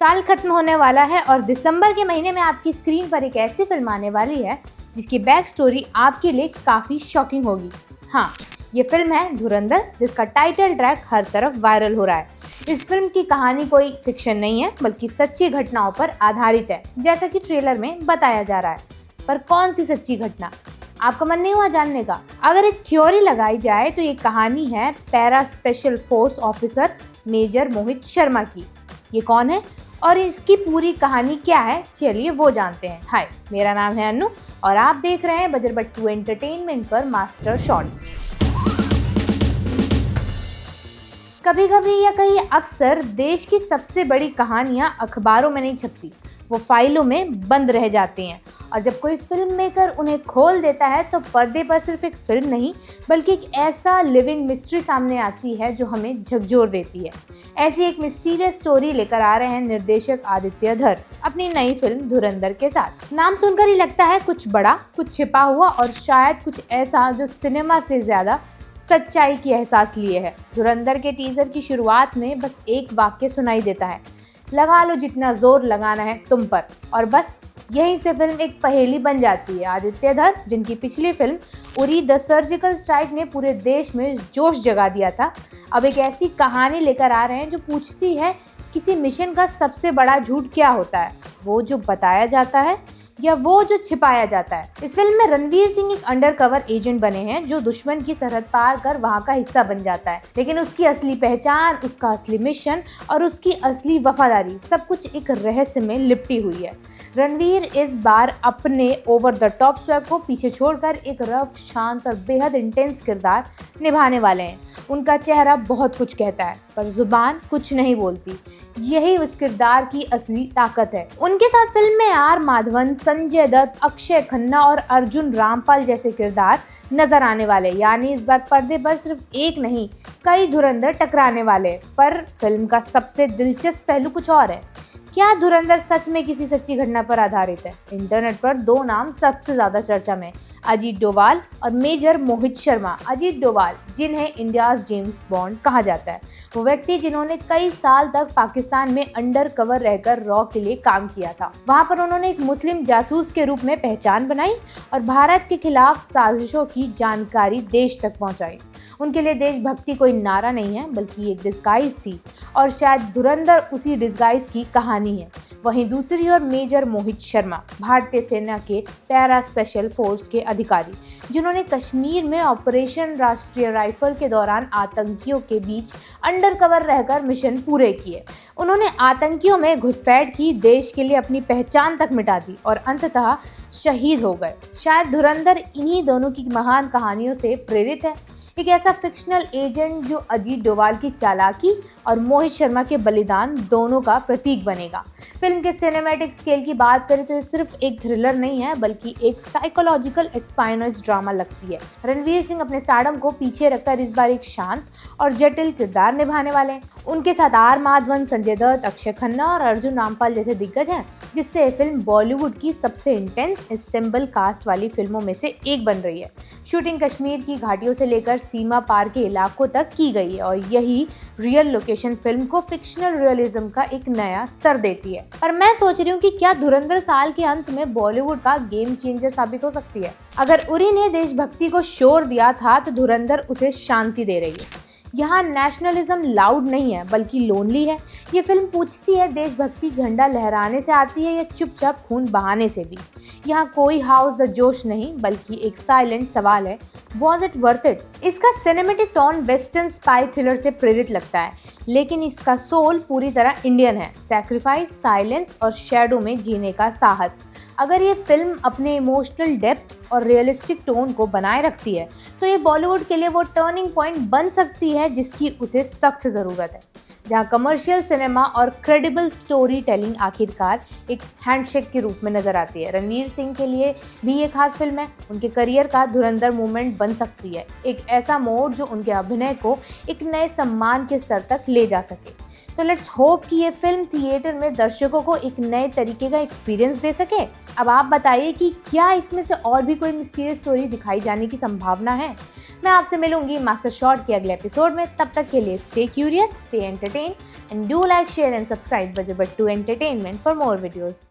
साल खत्म होने वाला है और दिसंबर के महीने में आपकी स्क्रीन पर एक ऐसी फिल्म आने वाली है जिसकी बैक स्टोरी आपके लिए काफी शॉकिंग होगी। हाँ, ये फिल्म है धुरंधर, जिसका टाइटल ट्रैक हर तरफ वायरल हो रहा है। इस फिल्म की कहानी कोई फिक्शन नहीं है बल्कि सच्ची घटनाओं पर आधारित है, जैसा कि ट्रेलर में बताया जा रहा है। पर कौन सी सच्ची घटना? आपका मन नहीं हुआ जानने का? अगर एक थ्योरी लगाई जाए तो ये कहानी है para special force officer major Mohit Sharma की। ये कौन है और इसकी पूरी कहानी क्या है, चलिए वो जानते हैं। हाय, मेरा नाम है अन्नू और आप देख रहे हैं बजरबट्टू एंटरटेनमेंट पर मास्टर शॉट। कभी कभी या कहीं अक्सर देश की सबसे बड़ी कहानियां अखबारों में नहीं छपती, वो फाइलों में बंद रह जाती हैं। और जब कोई फिल्म मेकर उन्हें खोल देता है तो पर्दे पर सिर्फ एक फिल्म नहीं बल्कि एक ऐसा लिविंग मिस्ट्री सामने आती है जो हमें झकझोर देती है। ऐसी एक मिस्टीरियस स्टोरी लेकर आ रहे हैं निर्देशक आदित्य धर अपनी नई फिल्म धुरंधर के साथ। नाम सुनकर ही लगता है कुछ बड़ा, कुछ छिपा हुआ और शायद कुछ ऐसा जो सिनेमा से ज्यादा सच्चाई की एहसास लिए है। धुरंधर के टीजर की शुरुआत में बस एक वाक्य सुनाई देता है, लगा लो जितना जोर लगाना है तुम पर, और बस यहीं से फिल्म एक पहेली बन जाती है। आदित्य धर, जिनकी पिछली film Uri the surgical strike ने पूरे देश में जोश जगा दिया था, अब एक ऐसी कहानी लेकर आ रहे हैं जो पूछती है किसी मिशन का सबसे बड़ा झूठ क्या होता है, वो जो बताया जाता है या वो जो छिपाया जाता है। इस फिल्म में रणवीर सिंह एक अंडरकवर एजेंट बने हैं जो दुश्मन की सरहद पार कर वहां का हिस्सा बन जाता है, लेकिन उसकी असली पहचान, उसका असली मिशन और उसकी असली वफादारी सब कुछ एक रहस्य में लिपटी हुई है। रणवीर इस बार अपने ओवर द टॉप स्वैग को पीछे छोड़कर एक रफ, शांत और बेहद इंटेंस किरदार निभाने वाले हैं। उनका चेहरा बहुत कुछ कहता है पर जुबान कुछ नहीं बोलती, यही उस किरदार की असली ताकत है। उनके साथ फिल्म में आर माधवन, संजय दत्त, अक्षय खन्ना और अर्जुन रामपाल जैसे किरदार नजर आने वाले, यानी इस बार पर्दे पर सिर्फ एक नहीं कई धुरंधर टकराने वाले। पर फिल्म का सबसे दिलचस्प पहलू कुछ और है। क्या धुरंधर सच में किसी सच्ची घटना पर आधारित है? इंटरनेट पर दो नाम सबसे ज्यादा चर्चा में, अजीत डोभाल और मेजर मोहित शर्मा। अजीत डोभाल, जिन्हें इंडियाज जेम्स बॉन्ड कहा जाता है, वो व्यक्ति जिन्होंने कई साल तक पाकिस्तान में अंडर कवर रहकर रॉ के लिए काम किया था। वहां पर उन्होंने एक मुस्लिम जासूस के रूप में पहचान बनाई और भारत के खिलाफ साजिशों की जानकारी देश तक पहुंचाई। उनके लिए देशभक्ति कोई नारा नहीं है बल्कि एक डिस्गाइज थी, और शायद धुरंधर उसी डिस्गाइज की कहानी है। वहीं दूसरी ओर मेजर मोहित शर्मा, भारतीय सेना के पैरा स्पेशल फोर्स के अधिकारी, जिन्होंने कश्मीर में ऑपरेशन राष्ट्रीय राइफल के दौरान आतंकियों के बीच अंडरकवर रहकर मिशन पूरे किए। उन्होंने आतंकियों में घुसपैठ की, देश के लिए अपनी पहचान तक मिटा दी और अंततः शहीद हो गए। शायद धुरंधर इन्हीं दोनों की महान कहानियों से प्रेरित है। एक ऐसा फिक्शनल एजेंट जो अजीत डोभाल की चालाकी और मोहित शर्मा के बलिदान दोनों का प्रतीक बनेगा। फिल्म के सिनेमैटिक स्केल की बात करें तो ये सिर्फ एक थ्रिलर नहीं है बल्कि एक साइकोलॉजिकल एस्पाइनज ड्रामा लगती है। रणवीर सिंह अपने स्टारडम को पीछे रखकर इस बार एक शांत और जटिल किरदार निभाने वाले हैं। उनके साथ आर माधवन, संजय दत्त, अक्षय खन्ना और अर्जुन रामपाल जैसे दिग्गज हैं, जिससे ये फिल्म बॉलीवुड की सबसे इंटेंस एसेंबल कास्ट वाली फिल्मों में से एक बन रही है। शूटिंग कश्मीर की घाटियों से लेकर सीमा पार के इलाकों तक की गई है और यही रियल लोकेशन फिल्म को फिक्शनल रियलिज्म का एक नया स्तर देती है। पर मैं सोच रही हूँ कि क्या धुरंधर साल के अंत में बॉलीवुड का गेम चेंजर साबित हो सकती है? अगर उरी ने देशभक्ति को शोर दिया था तो धुरंधर उसे शांति दे रही है। यहाँ नेशनलिज्म लाउड नहीं है बल्कि लोनली है। ये फिल्म पूछती है देशभक्ति झंडा लहराने से आती है या चुपचाप खून बहाने से भी। यहाँ कोई हाउस द जोश नहीं बल्कि एक साइलेंट सवाल है, वॉज इट वर्थ इट? इसका cinematic tone western spy thriller से प्रेरित लगता है, लेकिन इसका सोल पूरी तरह इंडियन है। सैक्रिफाइस, साइलेंस और शैडो में जीने का साहस। अगर ये फिल्म अपने इमोशनल डेप्थ और रियलिस्टिक टोन को बनाए रखती है तो ये बॉलीवुड के लिए वो टर्निंग पॉइंट बन सकती है जिसकी उसे सख्त ज़रूरत है, जहाँ कमर्शियल सिनेमा और क्रेडिबल स्टोरी टेलिंग आखिरकार एक हैंडशेक के रूप में नजर आती है। रणवीर सिंह के लिए भी ये खास फिल्म है। उनके करियर का धुरंधर मूवमेंट बन सकती है, एक ऐसा मोड़ जो उनके अभिनय को एक नए सम्मान के स्तर तक ले जा सके। तो लेट्स होप कि ये फिल्म थिएटर में दर्शकों को एक नए तरीके का एक्सपीरियंस दे सके। अब आप बताइए कि क्या इसमें से और भी कोई मिस्टीरियस स्टोरी दिखाई जाने की संभावना है। मैं आपसे मिलूंगी मास्टर शॉट के अगले एपिसोड में। तब तक के लिए stay curious, stay entertain and do like, share and subscribe budget 2 entertainment for more videos.